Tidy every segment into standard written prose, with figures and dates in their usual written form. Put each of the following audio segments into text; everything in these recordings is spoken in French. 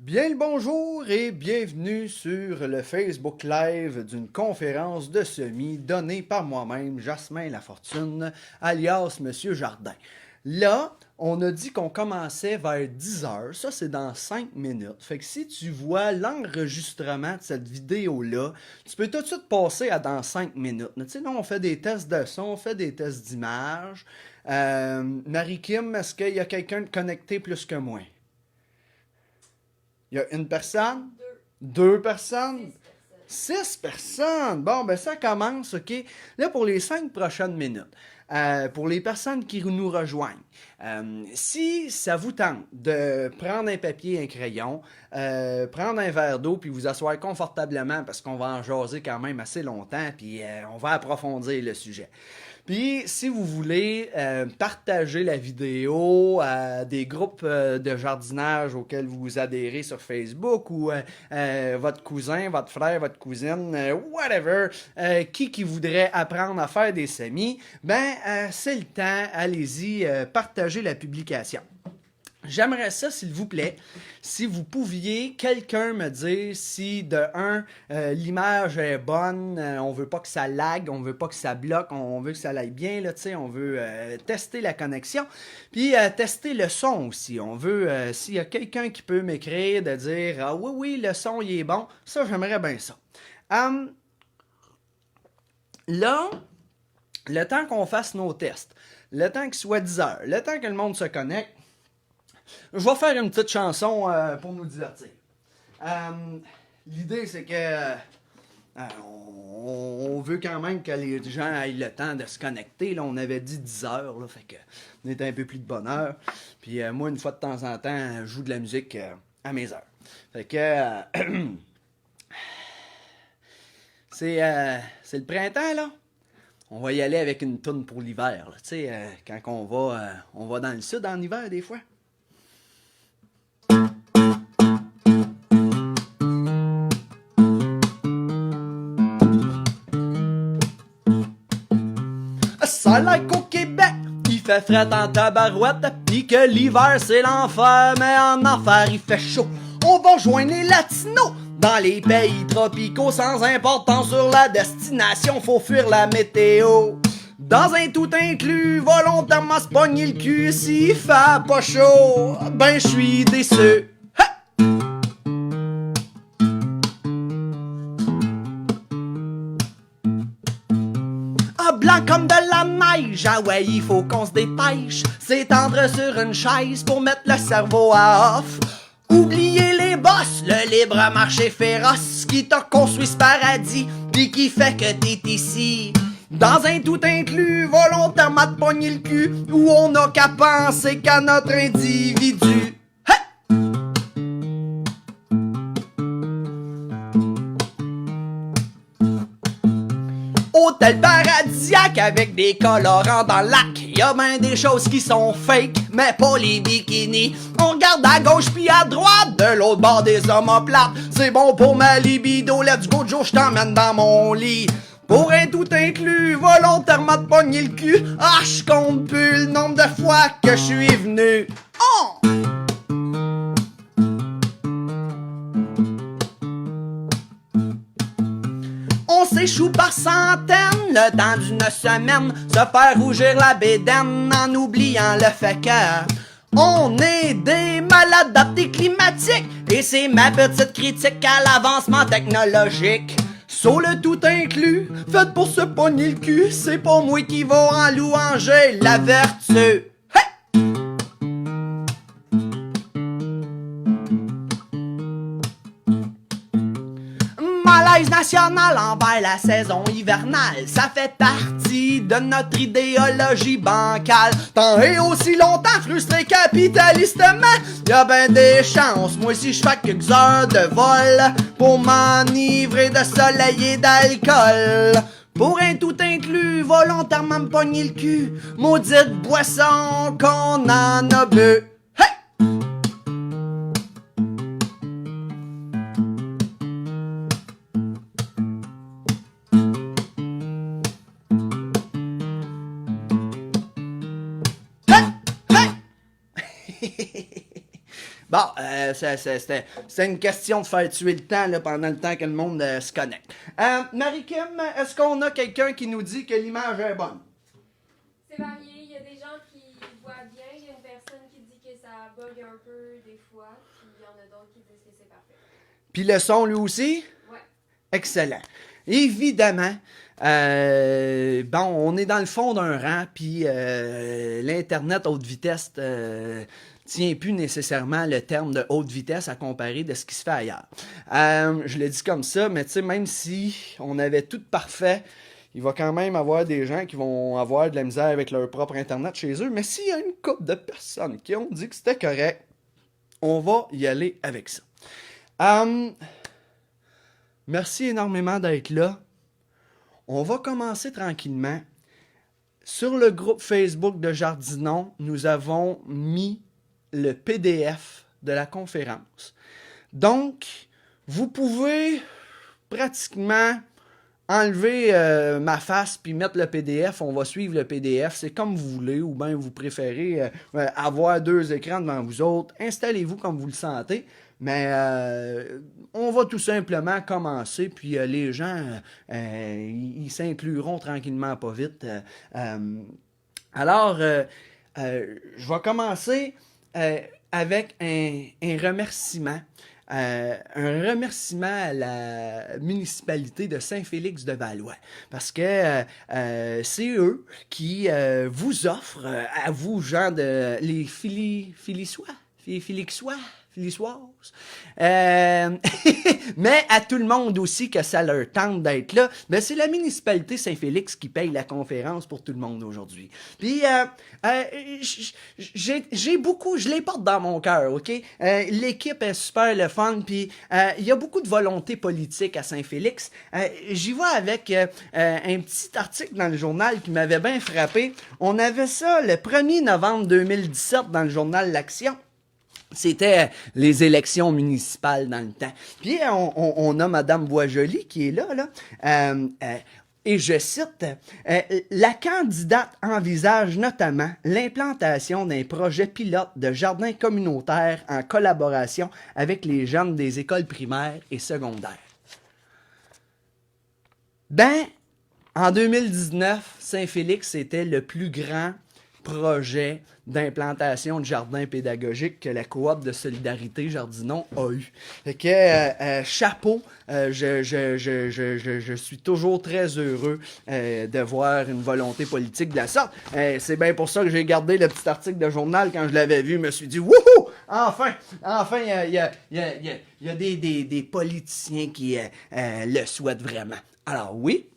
Bien le bonjour et bienvenue sur le Facebook Live d'une conférence de semis donnée par moi-même, Jasmin Lafortune, alias Monsieur Jardin. Là, on a dit qu'on commençait vers 10 heures, ça c'est dans 5 minutes. Fait que si tu vois l'enregistrement de cette vidéo-là, tu peux tout de suite passer à dans 5 minutes. Tu sais, là, on fait des tests de son, on fait des tests d'image. Marie-Kim, est-ce qu'il y a quelqu'un de connecté plus que moi? Il y a une personne? Deux personnes? Six personnes! Bon, ben ça commence, OK? Là, pour les 5 prochaines minutes, pour les personnes qui nous rejoignent, si ça vous tente de prendre un papier et un crayon, prendre un verre d'eau, puis vous asseoir confortablement, parce qu'on va en jaser quand même assez longtemps, puis on va approfondir le sujet. Puis, si vous voulez partager la vidéo à des groupes de jardinage auxquels vous adhérez sur Facebook ou votre cousin, votre frère, votre cousine, whatever, qui voudrait apprendre à faire des semis, ben, c'est le temps, allez-y, partagez la publication. J'aimerais ça, s'il vous plaît, si vous pouviez, quelqu'un me dire si, de un, l'image est bonne, on veut pas que ça lag, on veut pas que ça bloque, on veut que ça aille bien, là, tu sais, on veut tester la connexion, puis tester le son aussi. On veut, s'il y a quelqu'un qui peut m'écrire, de dire « Ah oui, oui, le son, il est bon », ça, j'aimerais bien ça. Là, le temps qu'on fasse nos tests, le temps qu'il soit 10 heures, le temps que le monde se connecte, je vais faire une petite chanson pour nous divertir. L'idée, c'est que on veut quand même que les gens aient le temps de se connecter. Là, on avait dit 10 heures, là, fait que on était un peu plus de bonne heure. Puis moi, une fois de temps en temps, je joue de la musique à mes heures. Fait que c'est le printemps, là. On va y aller avec une toune pour l'hiver. Tu sais, quand on va dans le sud en hiver, des fois. Ça like au Québec, il fait fret en tabarouette, pis que l'hiver c'est l'enfer, mais en enfer il fait chaud. On va joindre les latinos dans les pays tropicaux, sans importance sur la destination, faut fuir la météo. Dans un tout inclus, volontairement se pogner le cul s'il fait pas chaud, ben j'suis déçu. Blanc comme de la neige, ah ouais, il faut qu'on se dépêche, s'étendre sur une chaise pour mettre le cerveau à off. Oubliez les boss, le libre marché féroce qui t'a construit ce paradis, pis qui fait que t'es ici. Dans un tout inclus, volontairement de pogner le cul, où on n'a qu'à penser qu'à notre individu. Hôtel paradisiaque avec des colorants dans le lac. Y'a ben des choses qui sont fake, mais pas les bikinis. On regarde à gauche puis à droite, de l'autre bord des omoplates. C'est bon pour ma libido, let's go Joe, j't'emmène dans mon lit. Pour un tout inclus, volontairement de pogner le cul. Ah, j'compte plus le nombre de fois que je suis venu. Oh! On s'échoue par centaines, le temps d'une semaine, se faire rougir la bédaine en oubliant le fait que on est des malades adaptés climatiques et c'est ma petite critique à l'avancement technologique. Sur le tout inclus, fait pour se pogner le cul, c'est pas moi qui va en louanger la vertu. Malaise national envers la saison hivernale, ça fait partie de notre idéologie bancale. Tant et aussi longtemps frustré capitalistement, y'a ben des chances, moi si je fais quelques heures de vol pour m'enivrer de soleil et d'alcool. Pour un tout inclus, volontairement me pogner le cul, maudite boisson qu'on en a bu. Bon, c'était une question de faire tuer le temps là, pendant le temps que le monde se connecte. Marie-Kim, est-ce qu'on a quelqu'un qui nous dit que l'image est bonne? C'est varié. Il y a des gens qui voient bien. Il y a une personne qui dit que ça bug un peu des fois. Puis il y en a d'autres qui disent que c'est parfait. Puis le son, lui aussi? Ouais. Excellent. Évidemment, bon, on est dans le fond d'un rang, puis l'Internet haute vitesse tient plus nécessairement le terme de haute vitesse à comparer de ce qui se fait ailleurs. Je le dis comme ça, mais tu sais, même si on avait tout parfait, il va quand même avoir des gens qui vont avoir de la misère avec leur propre Internet chez eux. Mais s'il y a une couple de personnes qui ont dit que c'était correct, on va y aller avec ça. Merci énormément d'être là. On va commencer tranquillement. Sur le groupe Facebook de Jardinon, nous avons mis le PDF de la conférence. Donc, vous pouvez pratiquement enlever ma face puis mettre le PDF. On va suivre le PDF. C'est comme vous voulez ou bien vous préférez avoir deux écrans devant vous autres. Installez-vous comme vous le sentez. Mais on va tout simplement commencer, puis les gens, ils s'incluront tranquillement pas vite. Alors, je vais commencer avec un remerciement. Un remerciement à la municipalité de Saint-Félix-de-Valois. Parce que c'est eux qui vous offrent, à vous, gens de les Philisois, mais à tout le monde aussi que ça leur tente d'être là, ben c'est la municipalité Saint-Félix qui paye la conférence pour tout le monde aujourd'hui. Puis j'ai beaucoup, je les porte dans mon cœur, ok? L'équipe est super le fun, puis il y a beaucoup de volonté politique à Saint-Félix. J'y vais avec un petit article dans le journal qui m'avait bien frappé. On avait ça le 1er novembre 2017 dans le journal L'Action. C'était les élections municipales dans le temps. Puis on a Mme Boisjoli qui est là. Et je cite, la candidate envisage notamment l'implantation d'un projet pilote de jardin communautaire en collaboration avec les jeunes des écoles primaires et secondaires. En 2019, Saint-Félix était le plus grand projet d'implantation de jardins pédagogiques que la coop de solidarité Jardinon a eu. Fait que, chapeau, je suis toujours très heureux de voir une volonté politique de la sorte. C'est bien pour ça que j'ai gardé le petit article de journal quand je l'avais vu. Je me suis dit, wouhou! Enfin, il y a des politiciens qui le souhaitent vraiment. Alors oui.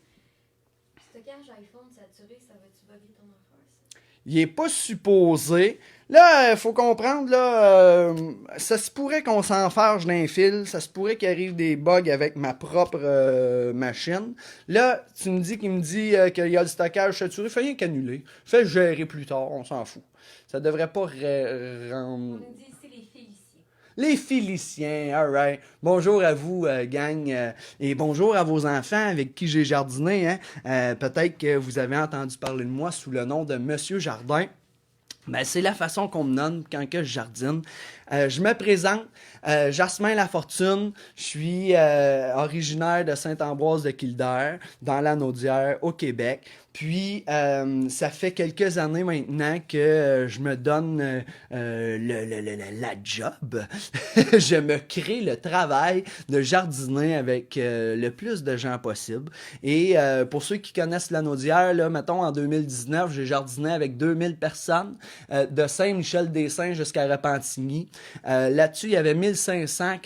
Stockage iPhone saturé, ça va-tu bugger ton affaire, ça? Il n'est pas supposé. Là, il faut comprendre, là, ça se pourrait qu'on s'enfarge d'un fil, ça se pourrait qu'il arrive des bugs avec ma propre machine. Là, tu me dis qu'il me dit qu'il y a le stockage saturé, fais rien qu'annuler. Fais gérer plus tard, on s'en fout. Ça devrait pas rendre... On nous dit ici les Féliciens. Les Féliciens, alright. Bonjour à vous, gang, et bonjour à vos enfants avec qui j'ai jardiné. Hein. Peut-être que vous avez entendu parler de moi sous le nom de Monsieur Jardin. Ben, c'est la façon qu'on me nomme quand que je jardine. Je me présente, Jasmin Lafortune, je suis originaire de Saint-Ambroise-de-Kildare, dans la Naudière, au Québec. Puis, ça fait quelques années maintenant que je me donne la job. Je me crée le travail de jardiner avec le plus de gens possible. Et pour ceux qui connaissent la Naudière, là, mettons, en 2019, j'ai jardiné avec 2000 personnes, de Saint-Michel-des-Saints jusqu'à Repentigny. Là-dessus, il y avait 1500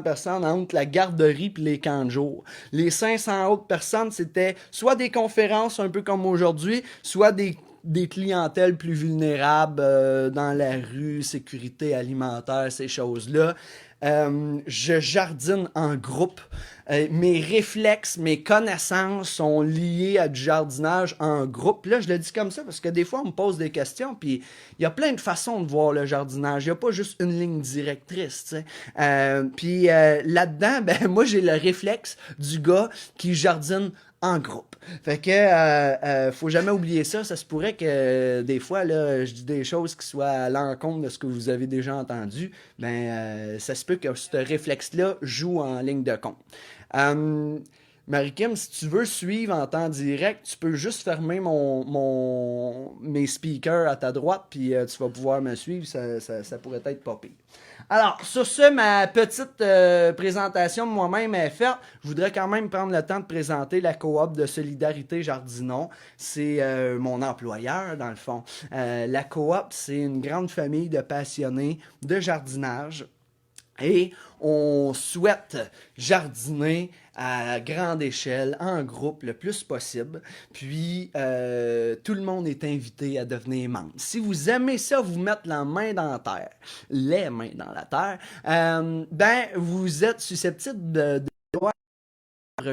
personnes entre la garderie et les camps de jour. Les 500 autres personnes, c'était soit des conférences un peu comme aujourd'hui, soit des clientèles plus vulnérables dans la rue, sécurité alimentaire, ces choses-là. Je jardine en groupe. Mes réflexes, mes connaissances sont liées à du jardinage en groupe. Là, je le dis comme ça parce que des fois, on me pose des questions, puis il y a plein de façons de voir le jardinage. Il n'y a pas juste une ligne directrice, tu sais. Puis là-dedans, ben moi, j'ai le réflexe du gars qui jardine en groupe. Fait que faut jamais oublier ça. Ça se pourrait que des fois, là, je dis des choses qui soient à l'encontre de ce que vous avez déjà entendu. Ça se peut que ce réflexe-là joue en ligne de compte. Marie-Kim, si tu veux suivre en temps direct, tu peux juste fermer mes speakers à ta droite, puis tu vas pouvoir me suivre. Ça pourrait être pas pire. Alors, sur ce, ma petite présentation de moi-même est faite. Je voudrais quand même prendre le temps de présenter la coop de Solidarité Jardinon. C'est mon employeur, dans le fond. La coop, c'est une grande famille de passionnés de jardinage. Et on souhaite jardiner à grande échelle, en groupe, le plus possible. Puis, tout le monde est invité à devenir membre. Si vous aimez ça, vous mettre la main dans la terre, les mains dans la terre, vous êtes susceptible de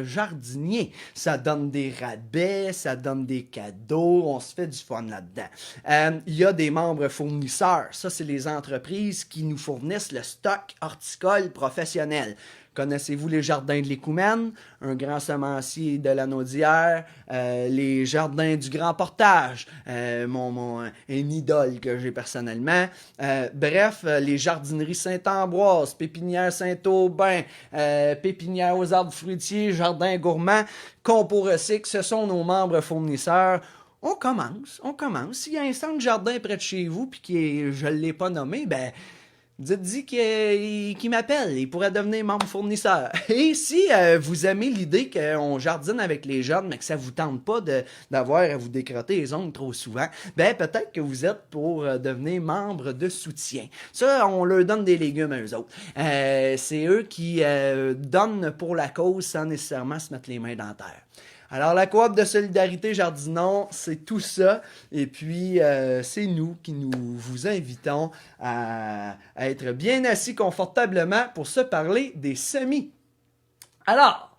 jardinier. Ça donne des rabais, ça donne des cadeaux, on se fait du fun là-dedans. Il y a des membres fournisseurs. Ça, c'est les entreprises qui nous fournissent le stock horticole professionnel. Connaissez-vous les jardins de l'Écoumène, un grand semencier de la Naudière, les jardins du Grand Portage, un idole que j'ai personnellement. Bref, les jardineries Saint-Ambroise, Pépinière Saint-Aubin, Pépinière aux arbres fruitiers, Jardin gourmand, Compo Recycle, ce sont nos membres fournisseurs. On commence. S'il y a un centre de jardin près de chez vous puis je ne l'ai pas nommé, dites-y qu'il m'appelle, il pourrait devenir membre fournisseur. Et si vous aimez l'idée qu'on jardine avec les jeunes, mais que ça vous tente pas d'avoir à vous décrotter les ongles trop souvent, peut-être que vous êtes pour devenir membre de soutien. Ça, on leur donne des légumes à eux autres. C'est eux qui donnent pour la cause sans nécessairement se mettre les mains dans la terre. Alors, la coop de Solidarité Jardinon, c'est tout ça. Et puis, c'est nous qui vous invitons à être bien assis confortablement pour se parler des semis. Alors,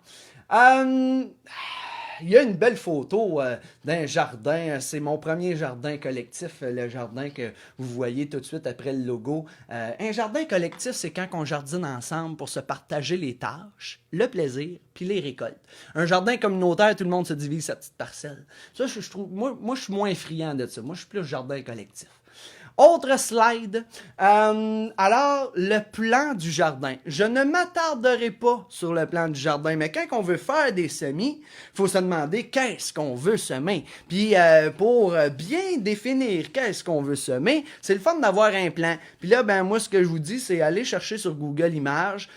il y a une belle photo d'un jardin. C'est mon premier jardin collectif, le jardin que vous voyez tout de suite après le logo. Un jardin collectif, c'est quand on jardine ensemble pour se partager les tâches, le plaisir, puis les récoltes. Un jardin communautaire, tout le monde se divise sa petite parcelle. Ça, je trouve, moi, je suis moins friand de ça. Moi, je suis plus jardin collectif. Autre slide. Alors, le plan du jardin. Je ne m'attarderai pas sur le plan du jardin, mais quand on veut faire des semis, il faut se demander qu'est-ce qu'on veut semer. Puis, pour bien définir qu'est-ce qu'on veut semer, c'est le fun d'avoir un plan. Puis là, moi, ce que je vous dis, c'est aller chercher sur Google Images,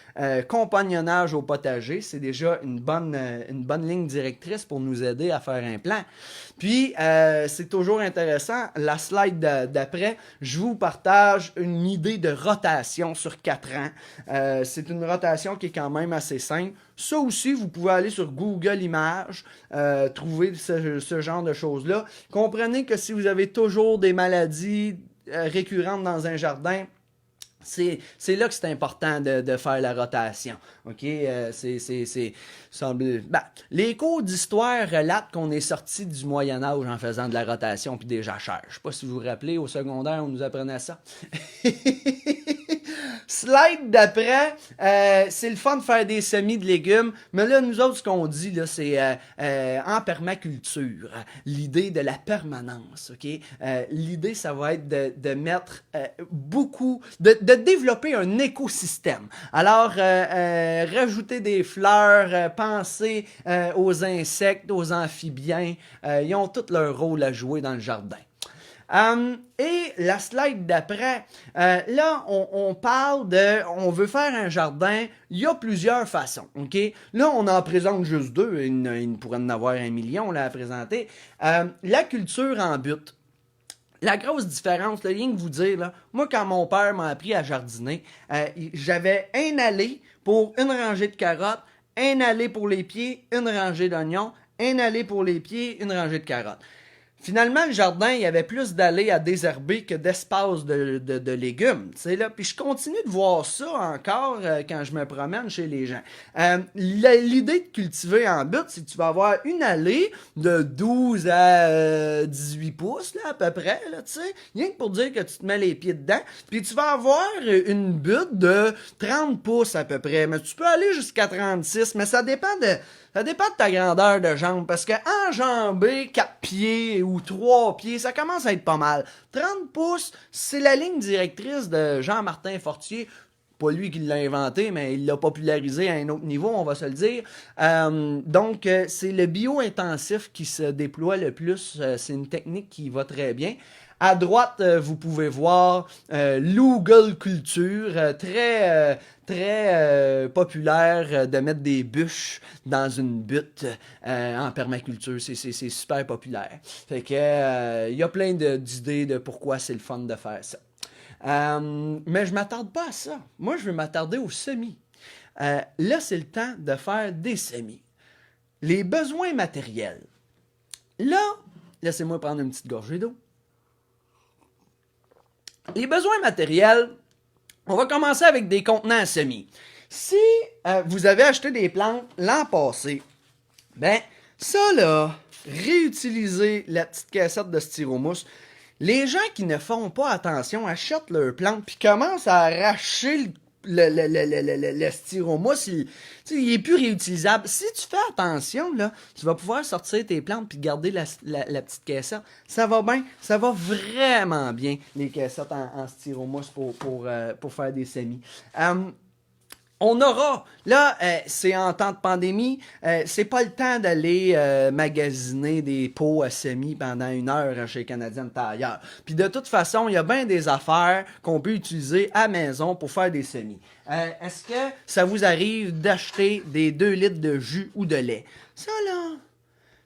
compagnonnage au potager. C'est déjà une bonne ligne directrice pour nous aider à faire un plan. Puis, c'est toujours intéressant. La slide d'après, je vous partage une idée de rotation sur 4 ans. C'est une rotation qui est quand même assez simple. Ça aussi, vous pouvez aller sur Google Images, trouver ce genre de choses-là. Comprenez que si vous avez toujours des maladies récurrentes dans un jardin, c'est là que c'est important de faire la rotation. OK? Les cours d'histoire relatent qu'on est sorti du Moyen-Âge en faisant de la rotation puis des jachères. Je sais pas si vous vous rappelez, au secondaire, on nous apprenait ça. Slide d'après, c'est le fun de faire des semis de légumes, mais là, nous autres, ce qu'on dit, là, c'est en permaculture, l'idée de la permanence, OK? L'idée, ça va être de mettre beaucoup, de développer un écosystème. Alors, rajouter des fleurs, penser aux insectes, aux amphibiens, ils ont tout leur rôle à jouer dans le jardin. Et la slide d'après, là, on parle on veut faire un jardin, il y a plusieurs façons, OK? Là, on en présente juste deux, il pourrait en avoir 1 million là, à présenter. La culture en butte. La grosse différence, là, rien que vous dire, là, moi, quand mon père m'a appris à jardiner, j'avais un allée pour une rangée de carottes, un allée pour les pieds, une rangée d'oignons, un allée pour les pieds, une rangée de carottes. Finalement, le jardin, il y avait plus d'allées à désherber que d'espace de légumes. Là. Puis je continue de voir ça encore quand je me promène chez les gens. L'idée de cultiver en butte, c'est que tu vas avoir une allée de 12 à 18 pouces, là, à peu près. Là, rien que pour dire que tu te mets les pieds dedans. Puis tu vas avoir une butte de 30 pouces à peu près. Mais tu peux aller jusqu'à 36, mais ça dépend Ça dépend de ta grandeur de jambe, parce que enjamber 4 pieds ou 3 pieds, ça commence à être pas mal. 30 pouces, c'est la ligne directrice de Jean-Martin Fortier. Pas lui qui l'a inventé, mais il l'a popularisé à un autre niveau, on va se le dire. Donc, c'est le bio-intensif qui se déploie le plus. C'est une technique qui va très bien. À droite, vous pouvez voir l'Oogle Culture, très populaire de mettre des bûches dans une butte en permaculture. C'est super populaire. Fait que il y a plein d'idées de pourquoi c'est le fun de faire ça. Mais je m'attarde pas à ça. Moi, je veux m'attarder aux semis. Là, c'est le temps de faire des semis. Les besoins matériels. Là, laissez-moi prendre une petite gorgée d'eau. Les besoins matériels, on va commencer avec des contenants à semis. Si vous avez acheté des plantes l'an passé, ben ça là, réutilisez la petite cassette de styromousse. Les gens qui ne font pas attention achètent leurs plantes puis commencent à arracher le styromousse, il est plus réutilisable. Si tu fais attention, là, tu vas pouvoir sortir tes plantes puis garder la petite caissette. Ça va bien, ça va vraiment bien, les caissettes en styromousse pour faire des semis. On aura, là, c'est en temps de pandémie, c'est pas le temps d'aller magasiner des pots à semis pendant 1 heure chez Canadian Tire. Puis de toute façon, il y a bien des affaires qu'on peut utiliser à maison pour faire des semis. Est-ce que ça vous arrive d'acheter des 2 litres de jus ou de lait? Ça, là,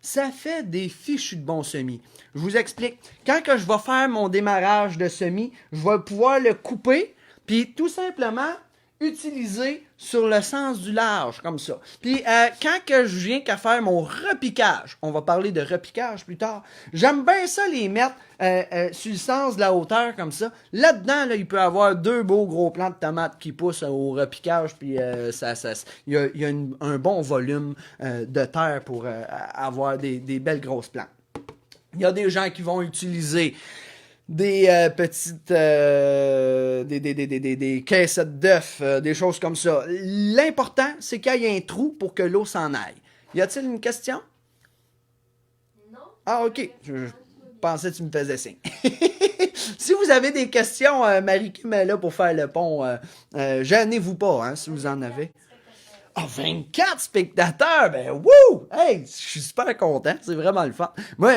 ça fait des fichus de bons semis. Je vous explique. Quand que je vais faire mon démarrage de semis, je vais pouvoir le couper, puis tout simplement utiliser sur le sens du large, comme ça. Puis, quand que je viens qu'à faire mon repiquage, on va parler de repiquage plus tard, j'aime bien ça les mettre sur le sens de la hauteur, comme ça. Là-dedans, là, il peut y avoir 2 beaux gros plants de tomates qui poussent au repiquage, puis il y a un bon volume de terre pour avoir des belles grosses plantes. Il y a des gens qui vont utiliser des petites des caissettes d'œufs, des choses comme ça. L'important, c'est qu'il y ait un trou pour que l'eau s'en aille. Y a-t-il une question? Non. Ah, ok. Je pensais que tu me faisais signe. Si vous avez des questions, Marie-Kim est là pour faire le pont. Gênez-vous pas, hein, si vous en avez. Ah, 24 spectateurs! Ben, wouh! Hey, je suis super content. C'est vraiment le fun. Moi,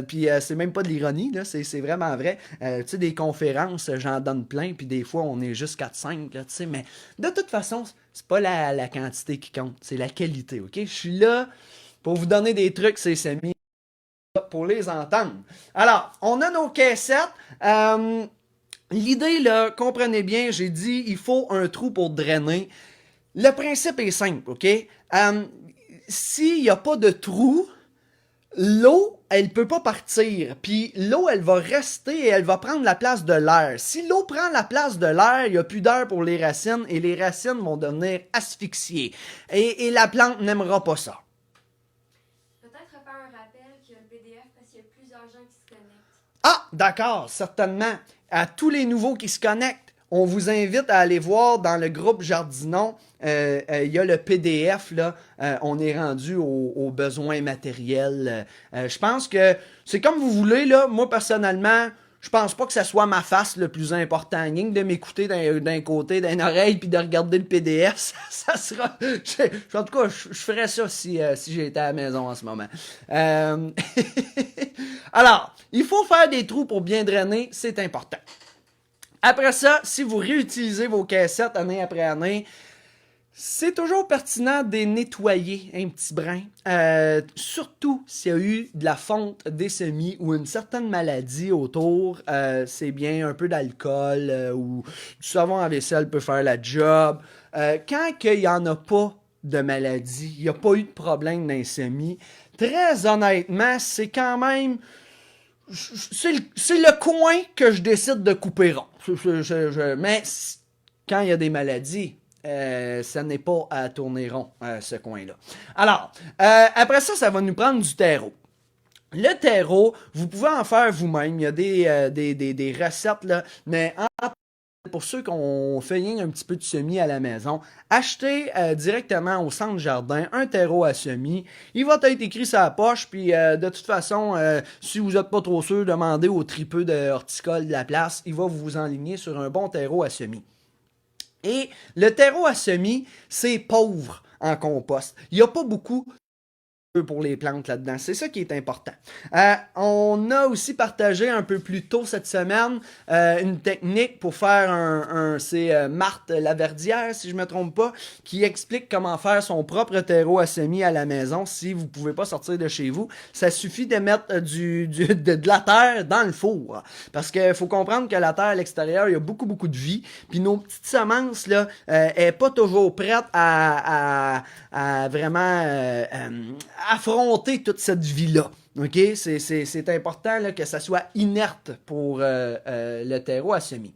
puis c'est même pas de l'ironie, là. C'est vraiment vrai. Tu sais, des conférences, j'en donne plein, puis des fois, on est juste 4-5, là, tu sais. Mais de toute façon, c'est pas la quantité qui compte, c'est la qualité, OK? Je suis là pour vous donner des trucs, c'est semis, pour les entendre. Alors, on a nos caissettes. L'idée, là, comprenez bien, j'ai dit, il faut un trou pour drainer. Le principe est simple, OK? S'il n'y a pas de trou, l'eau, elle peut pas partir. Puis l'eau, elle va rester et elle va prendre la place de l'air. Si l'eau prend la place de l'air, il n'y a plus d'air pour les racines et les racines vont devenir asphyxiées. Et la plante n'aimera pas ça. Peut-être faire un rappel qu'il y a le PDF parce qu'il y a plusieurs gens qui se connectent. Ah, d'accord, certainement. À tous les nouveaux qui se connectent, on vous invite à aller voir dans le groupe Jardinon. Il y a le PDF, là. On est rendu aux besoins matériels. Je pense que c'est comme vous voulez, là. Moi, personnellement, je pense pas que ça soit ma face le plus important. Rien que de m'écouter d'un côté, d'une oreille, puis de regarder le PDF, ça sera... En tout cas, je ferais ça si j'étais à la maison en ce moment. Alors, il faut faire des trous pour bien drainer, c'est important. Après ça, si vous réutilisez vos caissettes année après année, c'est toujours pertinent de les nettoyer un petit brin. Surtout s'il y a eu de la fonte des semis ou une certaine maladie autour. C'est bien un peu d'alcool ou du savon à vaisselle peut faire la job. Quand il n'y en a pas de maladie, il n'y a pas eu de problème dans les semis, très honnêtement, c'est quand même... C'est le coin que je décide de couper rond. Mais quand il y a des maladies, ça n'est pas à tourner rond, ce coin-là. Alors, après ça, ça va nous prendre du terreau. Le terreau, vous pouvez en faire vous-même. Il y a des recettes, là, mais en Pour ceux qui ont fait rien un petit peu de semis à la maison, achetez directement au centre jardin un terreau à semis. Il va être écrit sur la poche, puis de toute façon, si vous n'êtes pas trop sûr, demandez au tripeux de horticole de la place. Il va vous enligner sur un bon terreau à semis. Et le terreau à semis, c'est pauvre en compost. Il n'y a pas beaucoup pour les plantes là-dedans. C'est ça qui est important. On a aussi partagé un peu plus tôt cette semaine une technique pour faire c'est Marthe Laverdière, si je me trompe pas, qui explique comment faire son propre terreau à semis à la maison si vous pouvez pas sortir de chez vous. Ça suffit de mettre de la terre dans le four. Parce qu'il faut comprendre que la terre à l'extérieur, il y a beaucoup de vie. Puis nos petites semences, là, est pas toujours prête à vraiment affronter toute cette vie-là. OK? C'est important là, que ça soit inerte pour le terreau à semis.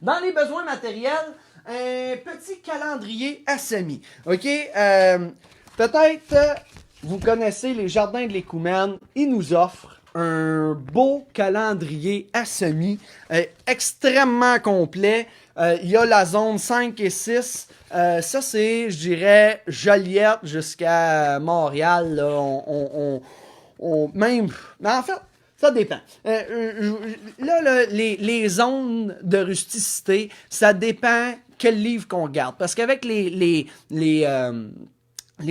Dans les besoins matériels, un petit calendrier à semis. OK? Peut-être vous connaissez les jardins de l'Écoumène. Ils nous offrent un beau calendrier à semis extrêmement complet. Il y a la zone 5 et 6. Ça, c'est, je dirais, Joliette jusqu'à Montréal. Là, même, mais en fait, ça dépend. Là, les zones de rusticité, ça dépend quel livre qu'on regarde. Parce qu'avec les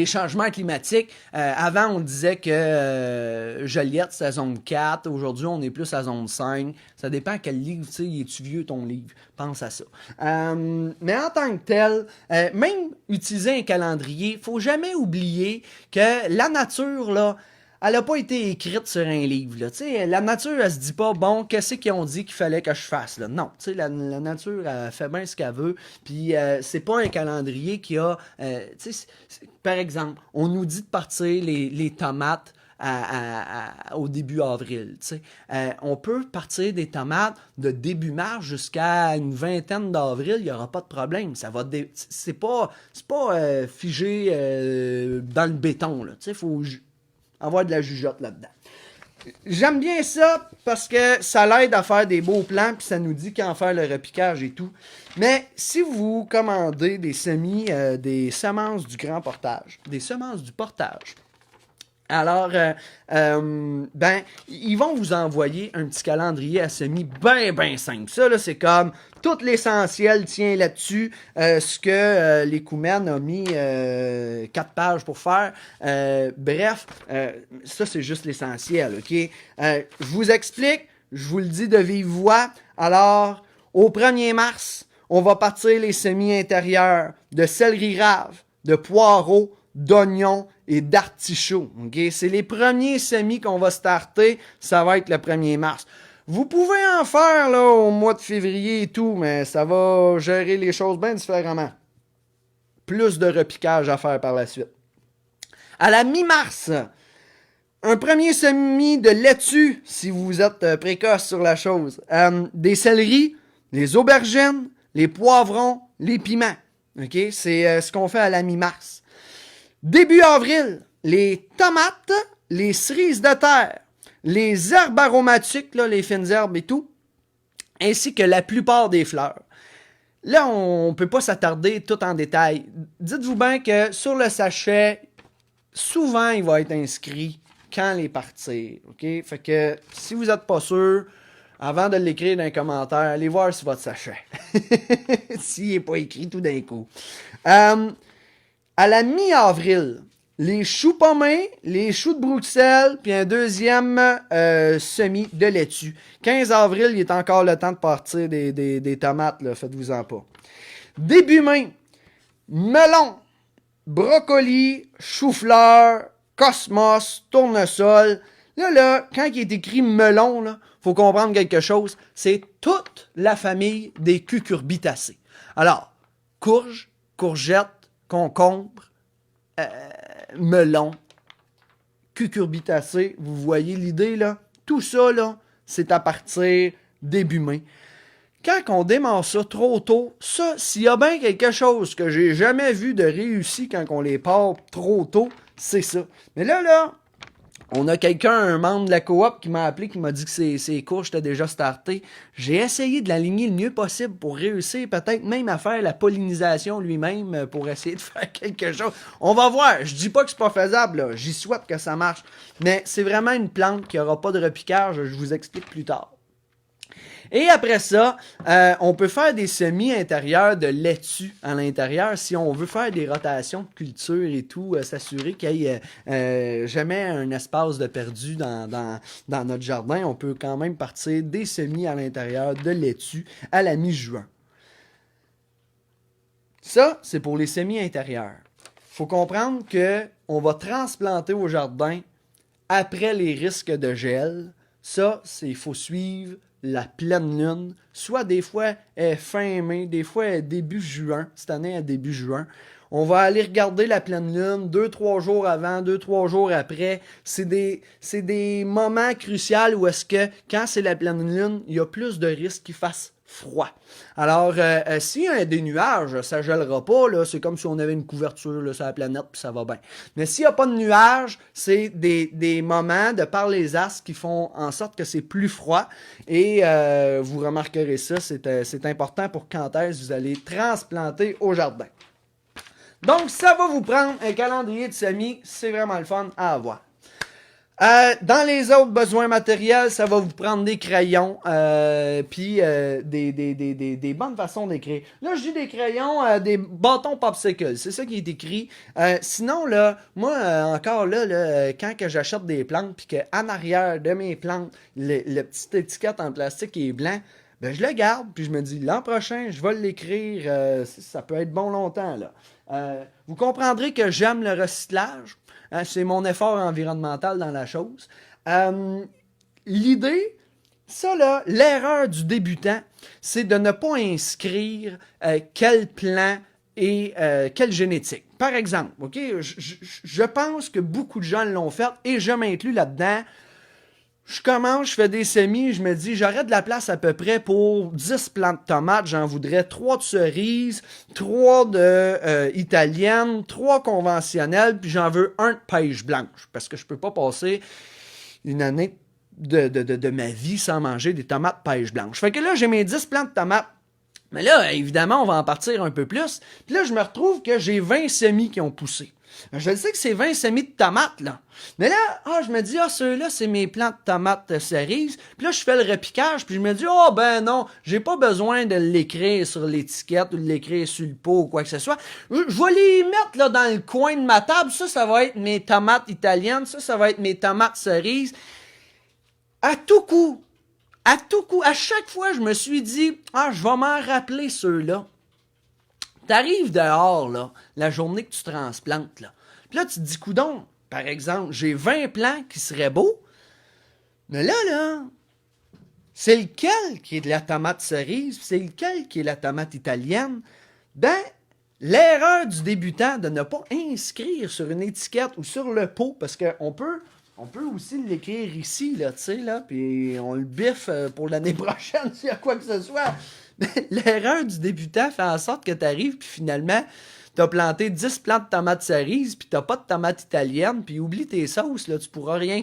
changements climatiques, avant on disait que Joliette c'est à zone 4, aujourd'hui on est plus à zone 5, ça dépend quel livre, tu sais, es-tu vieux ton livre, pense à ça. Mais en tant que tel, même utiliser un calendrier, faut jamais oublier que la nature, là, elle n'a pas été écrite sur un livre. Là. La nature, elle se dit pas, bon, qu'est-ce qu'ils ont dit qu'il fallait que je fasse? Là? Non, la nature, elle fait bien ce qu'elle veut. Puis, c'est pas un calendrier qui a... par exemple, on nous dit de partir les tomates au début avril. On peut partir des tomates de début mars jusqu'à une vingtaine d'avril, il n'y aura pas de problème. Ça va c'est pas figé dans le béton. Il faut avoir de la jugeote là-dedans. J'aime bien ça parce que ça l'aide à faire des beaux plans puis ça nous dit quand faire le repiquage et tout. Mais si vous commandez des semis, des semences du grand portage, des semences du portage, alors, ils vont vous envoyer un petit calendrier à semis bien simple. Ça, là, c'est comme tout l'essentiel tient là-dessus. Ce que l'Écoumène a mis 4 pages pour faire. Bref, ça, c'est juste l'essentiel, OK? Je vous explique, je vous le dis de vive voix. Alors, au 1er mars, on va partir les semis intérieurs de céleri rave, de poireaux, d'oignons et d'artichauts. Okay? C'est les premiers semis qu'on va starter. Ça va être le 1er mars. Vous pouvez en faire là, au mois de février et tout, mais ça va gérer les choses bien différemment. Plus de repiquage à faire par la suite. À la mi-mars, un premier semis de laitue, si vous êtes précoce sur la chose. Des céleris, les aubergines, les poivrons, les piments. Okay? C'est ce qu'on fait à la mi-mars. Début avril, les tomates, les cerises de terre, les herbes aromatiques, là, les fines herbes et tout, ainsi que la plupart des fleurs. Là, on ne peut pas s'attarder tout en détail. Dites-vous bien que sur le sachet, souvent, il va être inscrit quand les partir. Okay? Fait que si vous n'êtes pas sûr, avant de l'écrire dans les commentaires, allez voir sur votre sachet. S'il n'est pas écrit tout d'un coup. À la mi-avril, les choux pommés, les choux de Bruxelles, puis un deuxième semis de laitue. 15 avril, il est encore le temps de partir des tomates, là, faites-vous-en pas. Début mai, melon, brocoli, chou-fleur, cosmos, tournesol. Là, quand il est écrit melon, là, faut comprendre quelque chose. C'est toute la famille des cucurbitacées. Alors, courge, courgette, concombre, melon, cucurbitacées, vous voyez l'idée là? Tout ça là, c'est à partir début mai. Quand on démarre ça trop tôt, ça, s'il y a bien quelque chose que j'ai jamais vu de réussi quand on les part trop tôt, c'est ça. Mais là, On a quelqu'un, un membre de la coop, qui m'a appelé, qui m'a dit que ses courses étaient déjà startées. J'ai essayé de l'aligner le mieux possible pour réussir, peut-être même à faire la pollinisation lui-même, pour essayer de faire quelque chose. On va voir. Je dis pas que c'est pas faisable, là. J'y souhaite que ça marche. Mais c'est vraiment une plante qui aura pas de repiquage. Je vous explique plus tard. Et après ça, on peut faire des semis intérieurs de laitue à l'intérieur si on veut faire des rotations de culture et tout, s'assurer qu'il y ait jamais un espace de perdu dans notre jardin. On peut quand même partir des semis à l'intérieur de laitue à la mi-juin. Ça, c'est pour les semis intérieurs. Il faut comprendre qu'on va transplanter au jardin après les risques de gel. Ça, il faut suivre la pleine lune, soit des fois fin mai, des fois début juin, cette année à début juin. On va aller regarder la pleine lune 2-3 jours avant, 2-3 jours après. C'est des moments cruciaux où est-ce que, quand c'est la pleine lune, il y a plus de risques qu'il fasse froid. Alors, s'il y a des nuages, ça ne gèlera pas, là, c'est comme si on avait une couverture là, sur la planète, puis ça va bien. Mais s'il n'y a pas de nuages, c'est des moments de par les astres qui font en sorte que c'est plus froid. Et vous remarquerez ça, c'est important pour quand est-ce que vous allez transplanter au jardin. Donc, ça va vous prendre un calendrier de semis, c'est vraiment le fun à avoir. Dans les autres besoins matériels, ça va vous prendre des crayons, puis des bonnes façons d'écrire. Là, je dis des crayons, des bâtons popsicles, c'est ça qui est écrit. Sinon, là, moi, encore là, quand que j'achète des plantes, puis qu'en arrière de mes plantes, le petite étiquette en plastique est blanc, ben je le garde, puis je me dis, l'an prochain, je vais l'écrire, ça peut être bon longtemps, là. Vous comprendrez que j'aime le recyclage. C'est mon effort environnemental dans la chose. L'idée, ça là, l'erreur du débutant, c'est de ne pas inscrire quel plan et quelle génétique. Par exemple, ok, je pense que beaucoup de gens l'ont fait et je m'inclus là-dedans. Je commence, je fais des semis, je me dis, j'aurais de la place à peu près pour 10 plants de tomates, j'en voudrais 3 de cerises, 3 de italiennes, 3 conventionnelles, puis j'en veux 1 de pêche blanche, parce que je peux pas passer une année de ma vie sans manger des tomates pêche blanche. Fait que là, j'ai mes 10 plants de tomates. Mais là, évidemment, on va en partir un peu plus. Puis là, je me retrouve que j'ai 20 semis qui ont poussé. Je sais que c'est 20 semis de tomates, là. Mais là, je me dis, ceux-là, c'est mes plants de tomates cerises. Puis là, je fais le repiquage, puis je me dis, ben non, j'ai pas besoin de l'écrire sur l'étiquette ou de l'écrire sur le pot ou quoi que ce soit. Je vais les mettre, là, dans le coin de ma table. Ça va être mes tomates italiennes. Ça va être mes tomates cerises. À tout coup, à chaque fois, je me suis dit, je vais m'en rappeler ceux-là. T'arrives dehors, là, la journée que tu transplantes, là. Puis là, tu te dis, coudonc, par exemple, j'ai 20 plants qui seraient beaux, mais là, c'est lequel qui est de la tomate cerise, c'est lequel qui est la tomate italienne? Ben, l'erreur du débutant de ne pas inscrire sur une étiquette ou sur le pot, parce qu'on peut aussi l'écrire ici, là, tu sais, là, puis on le biffe pour l'année prochaine s'il y a quoi que ce soit. Mais l'erreur du débutant fait en sorte que tu arrives, puis finalement, tu as planté 10 plants de tomates cerises, puis tu n'as pas de tomates italiennes, puis oublie tes sauces, là, tu pourras rien